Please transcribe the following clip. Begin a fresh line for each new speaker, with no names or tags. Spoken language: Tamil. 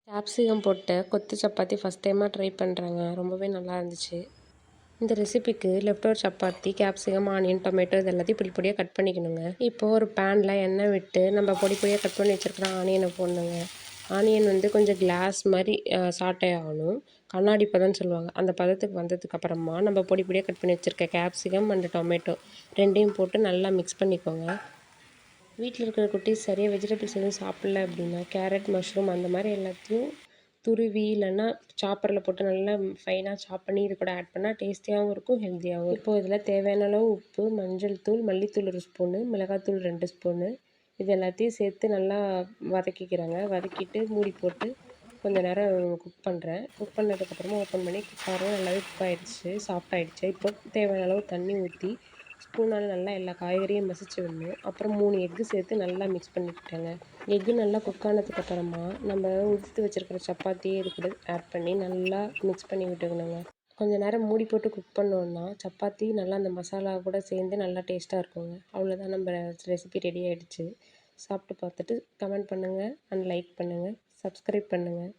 கேப்சிகம் போட்ட கொத்து சப்பாத்தி ஃபஸ்ட் டைமாக ட்ரை பண்ணுறேங்க. ரொம்பவே நல்லா இருந்துச்சு. இந்த ரெசிபிக்கு left over chapati, capsicum, onion, tomato இது எல்லாத்தையும் பொடி பொடியாக கட் பண்ணிக்கணுங்க. இப்போது ஒரு பேனில் எண்ணெய் விட்டு நம்ம பொடி பொடியாக கட் பண்ணி வச்சுருக்கிற ஆனியனை போடணுங்க. ஆனியன் கொஞ்சம் கிளாஸ் மாதிரி சாட்டே ஆகணும். கண்ணாடி பதம்னு சொல்லுவாங்க. அந்த பதத்துக்கு வந்ததுக்கப்புறமா நம்ம பொடி பொடியாக கட் பண்ணி வச்சுருக்க கேப்சிகம் அண்ட் டொமேட்டோ ரெண்டையும் போட்டு நல்லா மிக்ஸ் பண்ணிக்கோங்க. வீட்டில் இருக்கிற குட்டீஸ் சரியாக வெஜிடபிள்ஸ் எதுவும் சாப்பிடல அப்படின்னா கேரட், மஷ்ரூம் அந்த மாதிரி எல்லாத்தையும் துருவி இல்லைன்னா சாப்பரில் போட்டு நல்லா ஃபைனாக சாப் பண்ணி இது கூட ஆட் பண்ணால் டேஸ்டியாகவும் இருக்கும், ஹெல்த்தியாகவும் இருக்கும். இப்போது இதில் தேவையான அளவு உப்பு, மஞ்சள் தூள், மல்லித்தூள் 1 ஸ்பூனு, மிளகாத்தூள் 2 ஸ்பூனு இது எல்லாத்தையும் சேர்த்து நல்லா வதக்கிக்கிறாங்க. வதக்கிட்டு மூடி போட்டு கொஞ்சம் நேரம் குக் பண்ணுறேன். குக் பண்ணதுக்கப்புறமா ஓப்பன் பண்ணி பாருங்கள், நல்லாவே குக் ஆகிடுச்சு, சாஃப்ட் ஆகிடுச்சு. இப்போ தேவையான அளவு தண்ணி ஊற்றி ஸ்பூனால் நல்லா எல்லா காய்கறியும் மசிச்சு விடணும். அப்புறம் 3 எக்கு சேர்த்து நல்லா மிக்ஸ் பண்ணிக்கிட்டேங்க. எக்கு நல்லா குக் ஆனதுக்கப்புறமா நம்ம உதுத்து வச்சுருக்கிற சப்பாத்தியை இது கூட ஆட் பண்ணி நல்லா மிக்ஸ் பண்ணி விட்டுக்கணுங்க. கொஞ்சம் நேரம் மூடி போட்டு குக் பண்ணோன்னா சப்பாத்தி நல்லா அந்த மசாலா கூட சேர்ந்து நல்லா டேஸ்ட்டாக இருக்குங்க. அவ்வளோதான், நம்ம ரெசிபி ரெடி ஆகிடுச்சு. சாப்பிட்டு பார்த்துட்டு கமெண்ட் பண்ணுங்கள் அண்ட் லைக் பண்ணுங்கள், சப்ஸ்கிரைப் பண்ணுங்கள்.